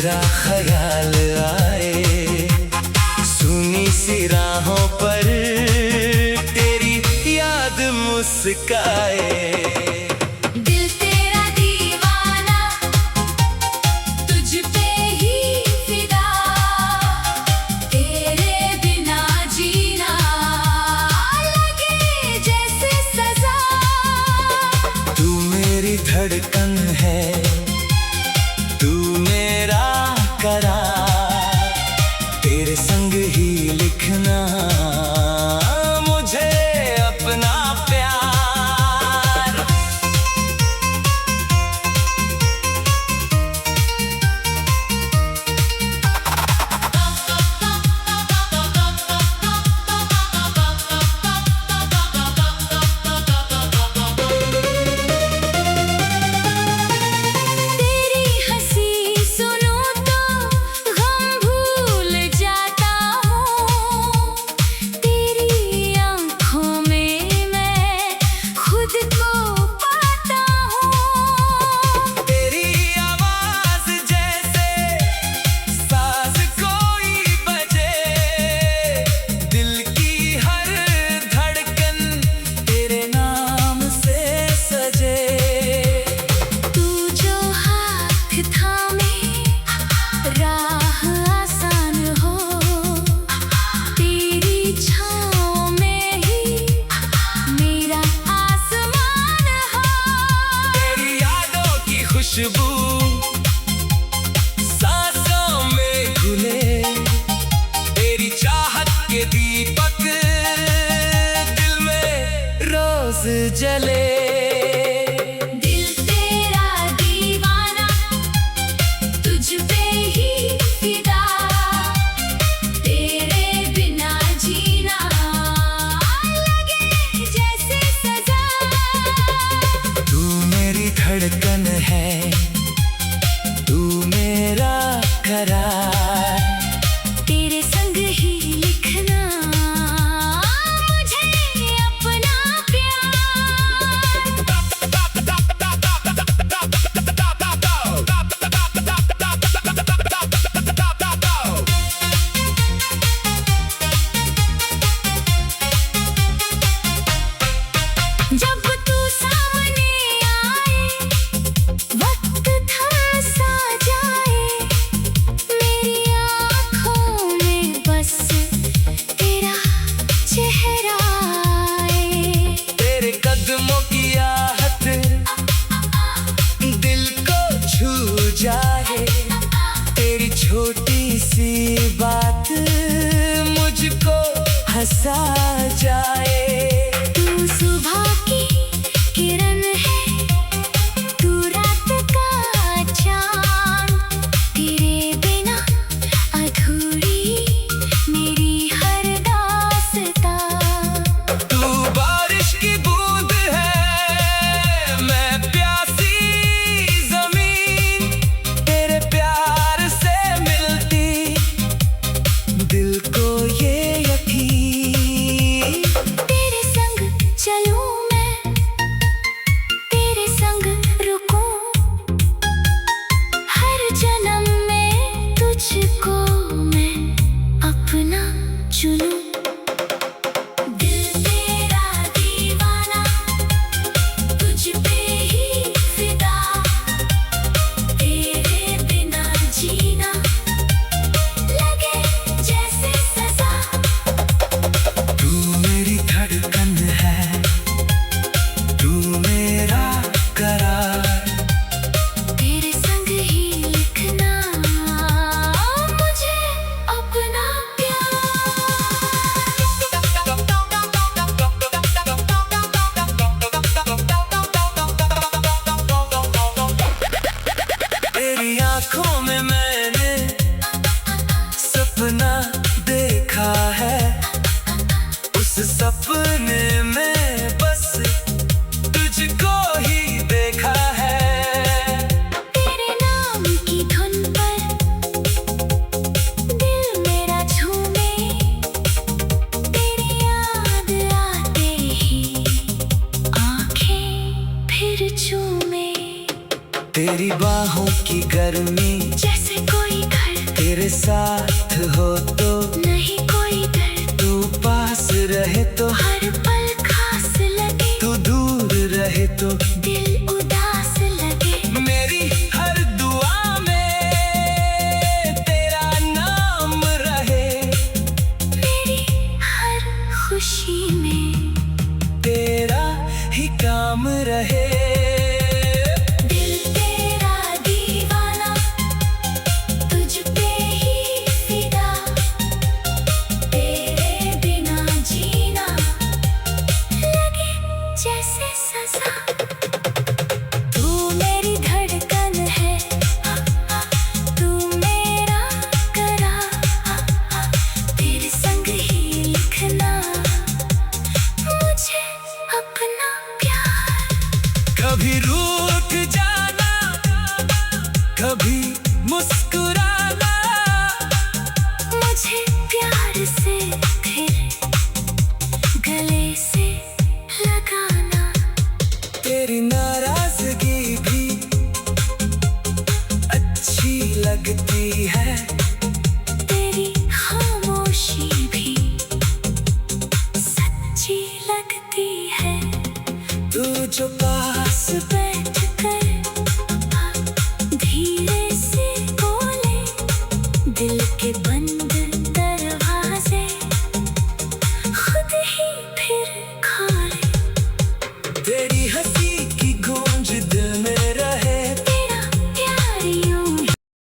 तेरा ख्याल आए, सुनी सी राहों पर तेरी याद मुस्काए। धड़कन है तू मेरा करार, तेरे संग ही लिखना मुझे अपना प्यार। खुशबू सांसों में घुले, तेरी चाहत के दीपक दिल में रोज जले। दिल तेरा दीवाना, तुझ पे ही फिदा, तेरे बिना जीना लगे जैसे सजा। तू मेरी धड़कन है, तू मेरा करार, तेरे संग ही लिखना मुझे अपना जब तू सामने आए, वक्त थम सा जाए, मेरी आँखों में बस तेरा चेहरा आए। तेरे कदमों की आहट दिल को छू जाए, तेरी छोटी सी बात मुझको हंसा जाए। तू सुबह की किरण है, तू रात का चाँद, तेरे बिना अधूरी मेरी हर दास्तां। तू बारिश की बूंद है, मैं प्यासी जमीन, तेरे प्यार से मिलती दिल को ये यकीन। तेरे संग चलूं मैं, तेरे संग रुकूं, हर जन्म में तुझको मैं अपना चुनूं। दिल तेरा दीवाना, तुझ पे ही फिदा, तेरे बिना जीना लगे जैसे सजा। तू मेरी धड़कन है, तू मेरा करार, तेरे संग ही लिखना मुझे अपना तेरी आंखों में मैंने सपना देखा है, उस सपने में बस तुझको ही देखा है। तेरे नाम की धुन पर दिल मेरा झूमे, तेरी याद आते ही आँखें फिर चूमे। तेरी बाहों की गर्मी जैसे कोई मेरे साथ हो तो नहीं कोई डर, तू पास रहे तो हर पल खास लगे, तू दूर रहे तो दिल उदास लगे। मेरी हर दुआ में तेरा नाम रहे, मेरी हर खुशी में तेरा ही काम रहे। दिल तेरा दीवाना, तुझ पे ही फिदा, तेरे बिना जीना लगे जैसे सजा। तू मेरी धड़कन है, तू मेरा करार, तेरे संग ही लिखना मुझे अपना प्यार। कभी रूठ जाना, कभी मुस्कुराना, मुझे प्यार से फिर गले से लगाना। तेरी नाराजगी भी अच्छी लगती है।